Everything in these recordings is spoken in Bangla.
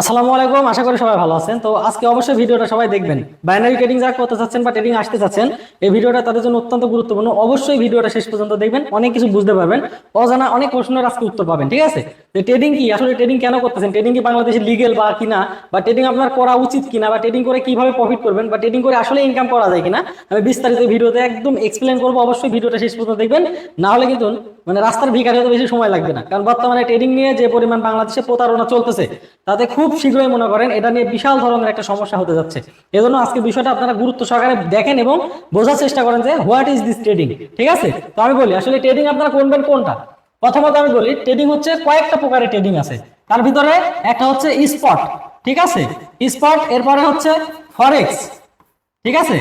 আসসালামু আলাইকুম, আশা করি সবাই ভালো আছেন। তো আজকে অবশ্যই ভিডিওটা সবাই দেখবেন। বাইনারি ট্রেডিং যারা করতে চাচ্ছেন বা ট্রেডিং আসতে চাচ্ছেন, এই ভিডিওটা তাদের জন্য অত্যন্ত গুরুত্বপূর্ণ। অবশ্যই ভিডিওটা শেষ পর্যন্ত দেখবেন, অনেক কিছু বুঝতে পারবেন, অজানা অনেক প্রশ্নের আজকে উত্তর পাবেন। ঠিক আছে, যে ট্রেডিং কি, আসলে ট্রেডিং কেন করতেছেন, ট্রেডিং কি বাংলাদেশে লিগেল বা কিনা, বা ট্রেডিং আপনার করা উচিত কিনা, বা ট্রেডিং করে কিভাবে প্রফিট করবেন, বা ট্রেডিং করে আসলে ইনকাম করা যায় কিনা, আমি বিস্তারিত ভিডিওতে একদম এক্সপ্লেন করবো। অবশ্যই ভিডিওটা শেষ পর্যন্ত দেখবেন, না হলে কিন্তু রাস্তার ভিখারি হতে বেশি সময় লাগবে না। কারণ বর্তমানে ট্রেডিং নিয়ে যে পরিমাণ বাংলাদেশে প্রতারণা চলতেছে, তাতে খুব শীঘ্রই মনে করেন এটা নিয়ে বিশাল ধরনের একটা সমস্যা হতে যাচ্ছে। এজন্য আজকে বিষয়টা আপনারা গুরুত্ব সহকারে দেখেন এবং বোঝার চেষ্টা করেন যে হোয়াট ইজ দিস ট্রেডিং। ঠিক আছে, তো আমি বলি আসলে ট্রেডিং আপনারা করবেন কোনটা। প্রথমত আমি বলি ট্রেডিং হচ্ছে কয়েকটা প্রকারের ট্রেডিং আছে। তার ভিতরে একটা হচ্ছে স্পট, ঠিক আছে, স্পট, এরপরে হচ্ছে ফরেক্স, ঠিক আছে,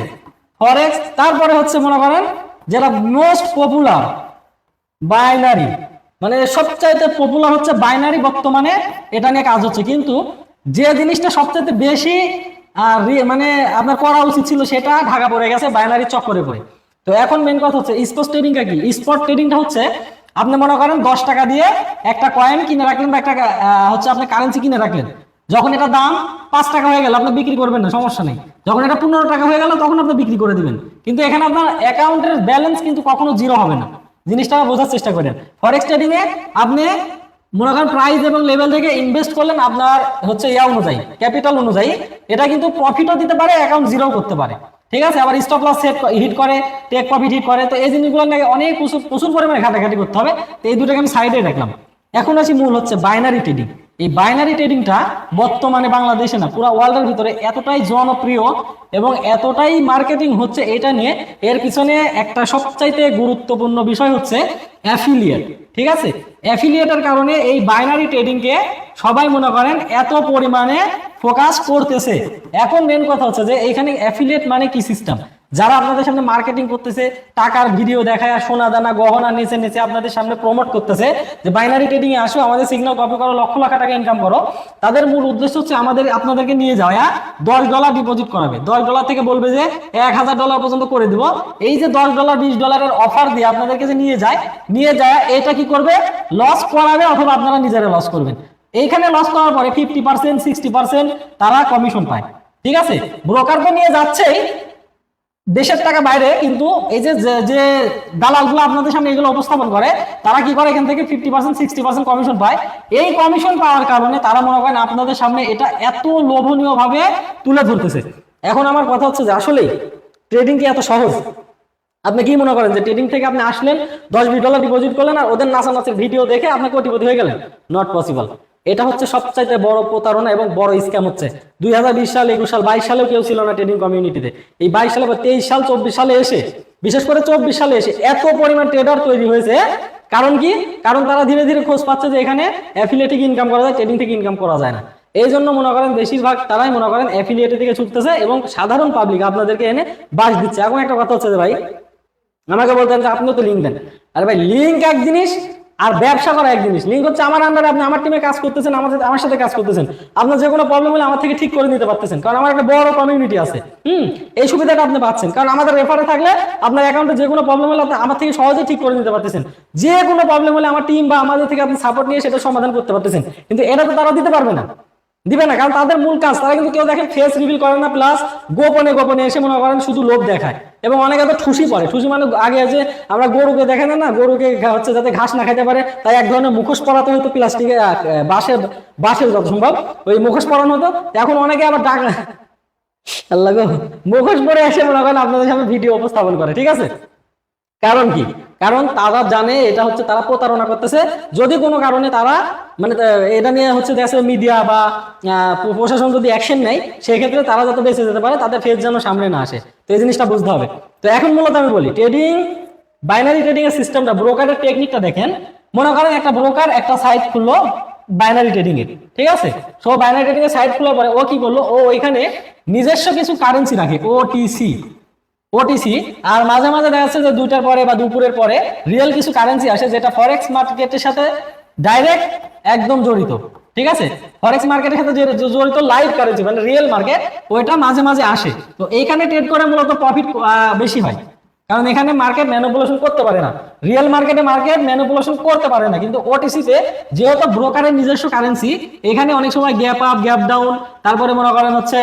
ফরেক্স, তারপরে হচ্ছে মনে করেন যেটা মোস্ট পপুলার বাইনারি, সবচাইতে পপুলার হচ্ছে বাইনারি। বর্তমানে এটা নিয়ে কাজ হচ্ছে, কিন্তু যে জিনিসটা সবচাইতে বেশি আপনার করা উচিত ছিল সেটা ঢাকা পড়ে গেছে বাইনারি চক্করে পড়ে। তো এখন মেন কথা হচ্ছে স্পট ট্রেডিংটা কি। স্পট ট্রেডিংটা হচ্ছে আপনি মনে করেন 10 টাকা দিয়ে একটা কয়েন কিনে রাখলেন, বা একটা হচ্ছে আপনি কারেন্সি কিনে রাখলেন। যখন এটা দাম 5 টাকা হয়ে গেল আপনি বিক্রি করবেন না, সমস্যা নেই। যখন এটা 15 টাকা হয়ে গেল তখন আপনি বিক্রি করে দিবেন, কিন্তু এখানে আপনার অ্যাকাউন্টের ব্যালেন্স কিন্তু কখনো জিরো হবে না। জিনিসটা বোঝার চেষ্টা করেন। ফরেক্স ট্রেডিং এ আপনি মনে করেন প্রাইস এবং লেভেল থেকে ইনভেস্ট করলেন আপনার হচ্ছে অনুযায়ী, ক্যাপিটাল অনুযায়ী, এটা কিন্তু প্রফিটও দিতে পারে, অ্যাকাউন্ট জিরো করতে পারে। ঠিক আছে, আবার স্টপ লস সেট হিট করে, টেক প্রফিট হিট করে। তো এই জিনিসগুলো নাকি অনেক প্রচুর পরিমাণে ঘাটাঘাটি করতে হবে। তো এই দুটোকে আমি সাইডে রাখলাম। এখন আসি মূল হচ্ছে বাইনারি ট্রেডিং। এই বাইনারি ট্রেডিংটা বর্তমানে বাংলাদেশে না পুরো ওয়ার্ল্ডের ভিতরে এতটাই জনপ্রিয় এবং এতটাই মার্কেটিং হচ্ছে এটা নিয়ে, এর পিছনে একটা সবচাইতে গুরুত্বপূর্ণ বিষয় হচ্ছে অ্যাফিলিয়েট। ঠিক আছে, অ্যাফিলিয়েটের কারণে এই বাইনারি ট্রেডিংকে সবাই মনে করেন এত পরিমাণে ফোকাস করতেছে। এখন মেন কথা হচ্ছে যে এখানে অ্যাফিলিয়েট মানে কি সিস্টেম, যারা আপনাদের সামনে মার্কেটিং করতেছে, টাকার ভিডিও দেখায়, সোনা দানা গহনা নিচে নিচে আপনাদের সামনে প্রমোট করতেছে যে বাইনারি ট্রেডিং এ আসো, আমাদের সিগন্যাল কপি করো, লক্ষ লক্ষ টাকা ইনকাম করো। তাদের মূল উদ্দেশ্য হচ্ছে আপনাদেরকে নিয়ে যাওয়া, $10 ডিপোজিট করাবে, $10 থেকে বলবে যে $1000 পর্যন্ত করে দিব। এই যে $10 $20 অফার দিয়ে আপনাদেরকে যে নিয়ে যায় এটা কি করবে, লস করাবে, অথবা আপনারা নিজেরা লস করবেন। এইখানে লস করার পরে 50% 60% তারা কমিশন পায়। ঠিক আছে, ব্রোকার তো নিয়ে যাচ্ছেই দেশের টাকা বাইরে, কিন্তু এই যে যে দালালগুলো আপনাদের সামনে এগুলো উপস্থাপন করে, তারা কি করে এখান থেকে 50% 60% কমিশন পায়। এই কমিশন পাওয়ার কারণে তারা মনে করেন আপনাদের সামনে এটা এত লোভনীয় ভাবে তুলে ধরতেছে। এখন আমার কথা হচ্ছে যে আসলে ট্রেডিং কি এত সহজ? আপনি কি মনে করেন যে ট্রেডিং থেকে আপনি আসলেন, $10-20 ডিপোজিট করলেন, আর ওদের নাচানাচের ভিডিও দেখে আপনি কোটিপতি হয়ে গেলেন? Not possible. এটা হচ্ছে সবচাইতে বড় প্রতারণা এবং বড় স্ক্যাম হচ্ছে। 2020 সাল 21 সাল 22 সালেও কেউ ছিল না ট্রেডিং কমিউনিটিতে। এই 22 সালে বা 23 সাল 24 সালে এসে, বিশেষ করে 24 সালে এসে এত পরিমাণ ট্রেডার তৈরি হয়েছে। কারণ কি? কারণ তারা ধীরে ধীরে খোঁজ পাচ্ছে যে এখানে অ্যাফিলিয়েট থেকে ইনকাম করা যায়, ট্রেডিং থেকে ইনকাম করা যায় না। এই জন্য মনে করেন বেশিরভাগ তারাই মনে করেন অ্যাফিলিয়েটের দিকে ছুটতেছে এবং সাধারণ পাবলিক আপনাদেরকে এনে বাস দিচ্ছে। এখন একটা কথা হচ্ছে যে ভাই আমাকে বলতেন যে আপনিও তো লিঙ্ক দেন। আরে ভাই, লিঙ্ক এক জিনিস আর ব্যবসা করা এক জিনিস। লিঙ্ক হচ্ছে আমার আন্ডারে, আপনি আমার টিমে কাজ করতেছেন, আমার সাথে কাজ করতেছেন, আপনার যে কোনো প্রবলেম হলে আমার থেকে ঠিক করে নিতে পারতেছেন, কারণ আমার একটা বড় কমিউনিটি আছে। এই সুবিধাটা আপনি পাচ্ছেন, কারণ আমাদের রেফারে থাকলে আপনার অ্যাকাউন্টে যে কোনো প্রবলেম হলে আপনি আমার থেকে সহজেই ঠিক করে নিতে পারতেছেন। যে কোনো প্রবলেম হলে আমার টিম বা আমাদের থেকে আপনি সাপোর্ট নিয়ে সেটা সমাধান করতে পারতেছেন। কিন্তু এটা তো তারা দিতে পারবে না, দিবে না, কারণ তাদের মূল কাজ, তারা কিন্তু কেউ দেখেন ফেস রিভিল করে না, প্লাস গোপনে গোপনে এসে মনে করেন শুধু লোভ দেখায়। এবং অনেকে তো ঠুসি পড়ে। ঠুসি মানে আগে যে আমরা গরুকে দেখে না, গরুকে হচ্ছে যাতে ঘাস না খাইতে পারে তাই এক ধরনের মুখোশ পরাতে হতো, প্লাস্টিকে বাঁশের যত সম্ভব ওই মুখোশ পরানো হতো। এখন অনেকে আবার টাকা আল্লাহ গো মুখোশ পরে এসে মনে করেন আপনাদের সামনে ভিডিও উপস্থাপন করে। ঠিক আছে, কারণ কি? কারণ তারা জানে এটা হচ্ছে তারা প্রতারণা করতেছে। যদি কোনো কারণে তারা এটা নিয়ে হচ্ছে দেশের মিডিয়া বা প্রশাসন যদি অ্যাকশন নেয়, সেক্ষেত্রে তারা যাতে বেঁচে যেতে পারে, তাদের ফেস যেন সামনে না আসে। তো এই জিনিসটা বুঝতে হবে। তো এখন মূলত আমি বলি ট্রেডিং, বাইনারি ট্রেডিং এর সিস্টেমটা, ব্রোকারের টেকনিকটা দেখেন। মনে করেন একটা ব্রোকার একটা সাইট খুললো বাইনারি ট্রেডিং এর, ঠিক আছে। সো বাইনারি ট্রেডিং এর সাইট খোলার পরে ও কি করলো, ও ওইখানে নিজস্ব কিছু কারেন্সি রাখে, ওটিসি, আর মাঝে মাঝে দেখা যাচ্ছে যে 2টার পরে বা দুপুরের পরে রিয়েল কিছু কারেন্সি আসে, যেটা ফরেক্স মার্কেটের সাথে ডাইরেক্ট একদম জড়িত। ঠিক আছে, ফরেক্স মার্কেটের সাথে জড়িত লাইভ কারেন্সি রিয়েল মার্কেট, ওইটা মাঝে মাঝে আসে। তো এইখানে ট্রেড করে মূলত প্রফিট বেশি হয়। কারণ এখানে মার্কেট ম্যানিপুলেশন করতে পারে না, রিয়েল মার্কেটে মার্কেট ম্যানিপুলেশন করতে পারে না। কিন্তু ওটিসিতে যেহেতু ব্রোকারের নিজস্ব কারেন্সি, এখানে অনেক সময় গ্যাপ আপ গ্যাপ ডাউন, তারপরে মনে করেন হচ্ছে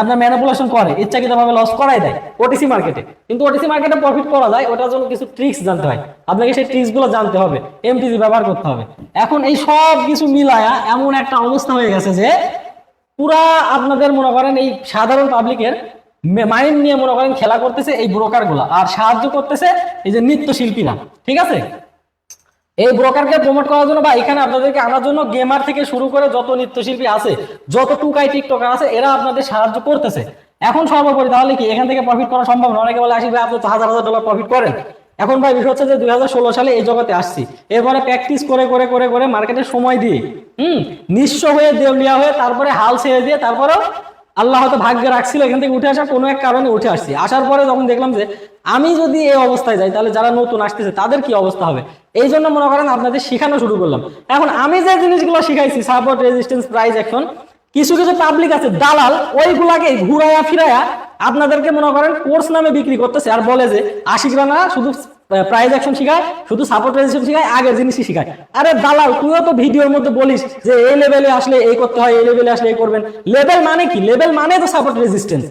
আপনার ম্যানিপুলেশন করে, ইচ্ছাকৃতভাবে লস করাই দেয় ওটিসি মার্কেটে। কিন্তু ওটিসি মার্কেটে প্রফিট করা যায়, ওটার জন্য কিছু ট্রিক্স জানতে হয়, আপনাকে সেই ট্রিক্স গুলো জানতে হবে, এমটিজি ব্যবহার করতে হবে। এখন এই সব কিছু মিলায়া এমন একটা অবস্থা হয়ে গেছে যে পুরা আপনাদের মনে করেন এই সাধারণ পাবলিকের মাইন্ড নিয়ে মনে করেন খেলা করতেছে এই ব্রোকার গুলা, আর সাহায্য করতেছে এই যে নৃত্যশিল্পীরা। ঠিক আছে, এই ব্রোকারকে প্রমোট করার জন্য বা এখানে আপনাদেরকে আনার জন্য গেমার থেকে শুরু করে যত নৃত্যশিল্পী আছে, যত টুকাই টিকটকার আছে, এরা আপনাদের সাহায্য করতেছে। এখন সর্বোপরি তাহলে কি এখান থেকে প্রফিট করা সম্ভব না? অনেকে বলে আশিক ভাই আপনি তো হাজার হাজার ডলার প্রফিট করেন। এখন ভাই বিষয় হচ্ছে যে 2016 সালে এই জগতে আসছি, এরপরে প্র্যাকটিস করে করে করে করে মার্কেটে সময় দিয়ে নিঃস্ব হয়ে দেউলিয়া হয়ে তারপরে হাল ছেড়ে দিয়ে তারপরেও আল্লাহ হয়তো ভাগ্যে রাখছিল এখান থেকে উঠে আসার কোনো এক কারণে উঠে আসছি। আসার পরে যখন দেখলাম যে আমি যদি এই অবস্থায় যাই তাহলে যারা নতুন আসতেছে তাদের কি অবস্থা হবে, এই জন্য মনে করেন আপনাদের শেখানো শুরু করলাম। এখন আমি যে জিনিসগুলো শিখাইছি, সাপোর্ট, রেজিস্ট্যান্স, প্রাইস অ্যাকশন, কিছু কিছু পাবলিক আছে দালাল, ওইগুলাকে ঘুরাইয়া ফিরাইয়া আপনাদেরকে মনে করেন কোর্স নামে বিক্রি করতেছে, আর বলে যে আশিক রানা শুধু প্রাইস অ্যাকশন শিখায়, শুধু সাপোর্ট রেজিস্ট্যান্স শিখায়, আগের জিনিসই শিখায়। আরে দালাল, তুইও তো ভিডিওর মধ্যে বলিস যে এই লেভেলে আসলে এই করতে হয়, এই লেভেলে আসলে এই করবেন। লেভেল মানে কি? লেভেল মানে তো সাপোর্ট রেজিস্ট্যান্স।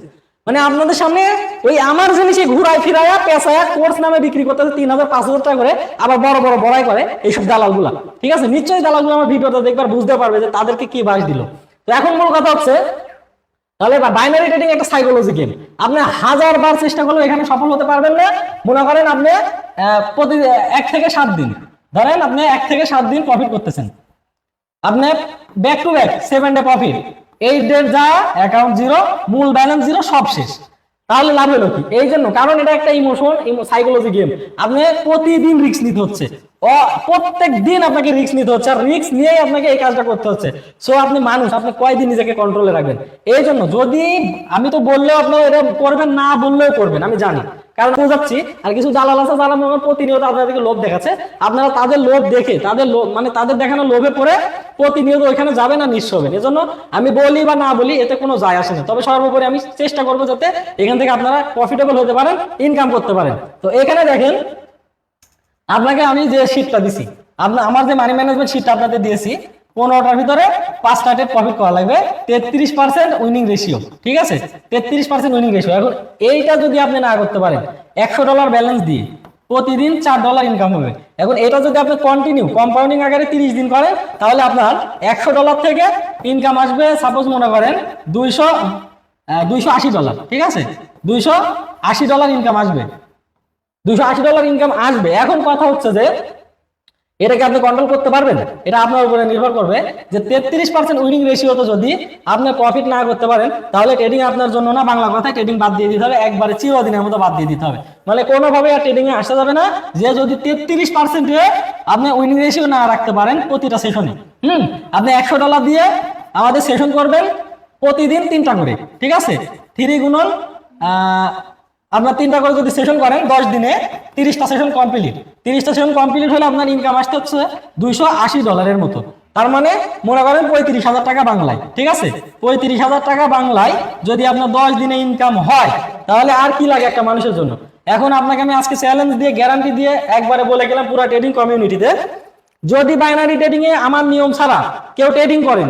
মানে আপনাদের সামনে ওই আমার জিনিসে ঘুরায় ফিরাইয়া পেঁচায়া কোর্স নামে বিক্রি করতেছে 3000-5000 টাকা করে, আবার বড় বড় বড়াই করে এইসব দালাল গুলা। ঠিক আছে, নিশ্চয়ই দালাল গুলো আমার ভিডিওটা দেখবার বুঝতে পারবে যে তাদেরকে কি বাস দিল। তো এখন মূল কথা হচ্ছে, তাহলে বাইনারি ট্রেডিং একটা সাইকোলজি গেম। আপনি 1000 বার চেষ্টা করলেও এখানে সফল হতে পারবেন না। মনে করেন আপনি প্রতি 1 থেকে 7 দিন, ধরেন আপনি 1 থেকে 7 দিন প্রফিট করতেছেন, আপনি back to back 7 day profit, 8 day যা অ্যাকাউন্ট জিরো, মূল ব্যালেন্স জিরো, সব শেষ। তাহলে লাভ হলো কি? এই জন্য, কারণ এটা একটা ইমোশন, সাইকোলজি গেম। আপনি প্রতিদিন রিস্ক নিতে হচ্ছে, প্রত্যেক দিন আপনাকে রিস্ক নিতে হচ্ছে, আর রিস্ক নিয়েই আপনাকে এই কাজটা করতে হচ্ছে। সো আপনি মানুষ, আপনি কয়দিন নিজেকে কন্ট্রোলে রাখবেন? এই জন্য যদি আমি তো বললেও আপনারা এটা করবেন, না বললেও করবেন, আমি জানি, কারণ বোঝাচ্ছি। আর কিছু দালাল আছে যারা মনে হয় প্রতিনিয়ত আপনাদেরকে লোভ দেখাচ্ছে, আপনারা তাদের লোভ দেখে, তাদের মানে তাদের দেখানো লোভে পড়ে প্রতিনিয়ত ওইখানে যাবেন আর নিঃস্ব হবেন। এজন্য আমি বলি বা না বলি এতে কোনো যায় আসে না, তবে সর্বোপরি আমি চেষ্টা করবো যাতে এখান থেকে আপনারা প্রফিটেবল হতে পারেন, ইনকাম করতে পারেন। তো এখানে দেখেন, আপনাকে আমি যে শীটটা দিছি, আমার যে মানি ম্যানেজমেন্ট শীটটা আপনাদের দিয়েছি, 15টার ভিতরে 5টা ট্রেড প্রফিট করা লাগবে, 33% উইনিং রেশিও। ঠিক আছে, 33% উইনিং রেশিও। এখন এইটা যদি আপনি না করতে পারেন, $100 ব্যালেন্স দিয়ে প্রতিদিন $4 ইনকাম হবে। এখন এটা যদি আপনি কন্টিনিউ কম্পাউন্ডিং আকারে 30 দিন করেন, তাহলে আপনার $100 থেকে ইনকাম আসবে, সাপোজ মনে করেন $280। ঠিক আছে, $280 ইনকাম আসবে, $280 ইনকাম আসবে। এখন কথা হচ্ছে যে এটাকে আপনি কন্ট্রোল করতে পারবেন, এটা আপনার উপরে নির্ভর করবে যে 33% উইনিং রেশিওতে যদি আপনি প্রফিট না করতে পারেন, তাহলে ট্রেডিং আপনার জন্য না। বাংলা কথায় ট্রেডিং বাদ দিয়ে দিতে হবে, একবারে চিরদিনের মতো বাদ দিয়ে দিতে হবে। মানে কোনোভাবে আর ট্রেডিং এ আসা যাবে না। যে যদি 33% আপনি উইনিং রেশিও না রাখতে পারেন প্রতিটা সেশনে, আপনি $100 দিয়ে আমাদের সেশন করবেন প্রতিদিন 3টা করে। ঠিক আছে, 3 গুণন আপনার 3টা করে যদি সেশন করেন 10 দিনে 30টা সেশন কমপ্লিট। 30টা সেশন কমপ্লিট হলে আপনার ইনকাম আসতে হচ্ছে $280 মতো। তার মানে মনে করেন 35,000 টাকা বাংলায়। ঠিক আছে, 35,000 টাকা বাংলায় যদি আপনার 10 দিনে ইনকাম হয়, তাহলে আর কি লাগে একটা মানুষের জন্য? এখন আপনাকে আমি আজকে চ্যালেঞ্জ দিয়ে, গ্যারান্টি দিয়ে একবারে বলে গেলাম পুরো ট্রেডিং কমিউনিটিতে, যদি বাইনারি ট্রেডিং এ আমার নিয়ম ছাড়া কেউ ট্রেডিং করেন,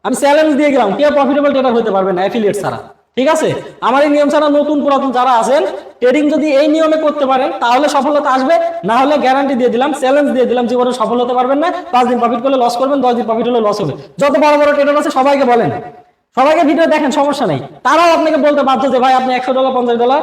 আমি চ্যালেঞ্জ দিয়ে গেলাম, কেউ প্রফিটেবল ট্রেডার হতে পারবে না অ্যাফিলিয়েট ছাড়া। ঠিক আছে, আমার এই নিয়ম ছাড়া নতুন পুরাতন যারা আছেন, ট্রেডিং যদি এই নিয়মে করতে পারেন তাহলে সফলতা আসবে, না হলে গ্যারান্টি দিয়ে দিলাম, চ্যালেঞ্জ দিয়ে দিলাম, জীবনে সফল হতে পারবেন না। 5 দিন প্রফিট করলে লস করবেন, 10 দিন প্রফিট হলে লস হবে। যত বড় বড় ট্রেডার আছে সবাইকে বলেন, সবাইকে ভিডিও দেখেন, সমস্যা নেই, তারাও আপনাকে বলতে বাধ্য যে ভাই আপনি $100, $50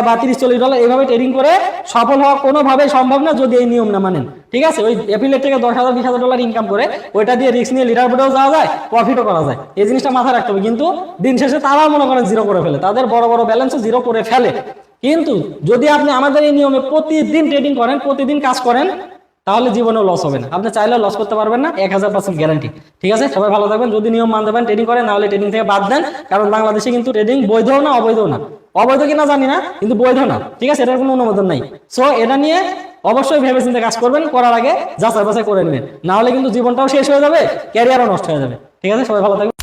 বা $30-40 এইভাবে ট্রেডিং করে সফল হওয়া কোনোভাবেই সম্ভব না যদি এই নিয়ম না মানেন। ঠিক আছে, ওই অ্যাফিলিয়েট থেকে $10,000-20,000 ইনকাম করে ওইটা দিয়ে রিস্ক নিয়ে লিডার বোর্ডেও যাওয়া যায়, প্রফিটও করা যায়। এই জিনিসটা মাথায় রাখতে হবে। কিন্তু দিন শেষে তারাও মনে করেন জিরো করে ফেলে, তাদের বড় বড় ব্যালেন্সও জিরো করে ফেলে। কিন্তু যদি আপনি আমাদের এই নিয়মে প্রতিদিন ট্রেডিং করেন, প্রতিদিন কাজ করেন, তাহলে জীবনেও লস হবে না। আপনি চাইলেও লস করতে পারবেন না, 1000% গ্যারান্টি। ঠিক আছে, সবাই ভালো থাকবেন। যদি নিয়ম মানতে পারেন ট্রেডিং করেন, না হলে ট্রেডিং থেকে বাদ দেন। কারণ বাংলাদেশে কিন্তু ট্রেডিং বৈধও না, অবৈধও না। অবৈধ কিনা জানি না, কিন্তু বৈধ না। ঠিক আছে, এটার কোনো অনুমোদন নাই। সো এটা নিয়ে অবশ্যই ভেবে চিন্তে কাজ করবেন, করার আগে যাচাই বাছাই করে নেবেন, না হলে কিন্তু জীবনটাও শেষ হয়ে যাবে, ক্যারিয়ারও নষ্ট হয়ে যাবে। ঠিক আছে, সবাই ভালো থাকবেন।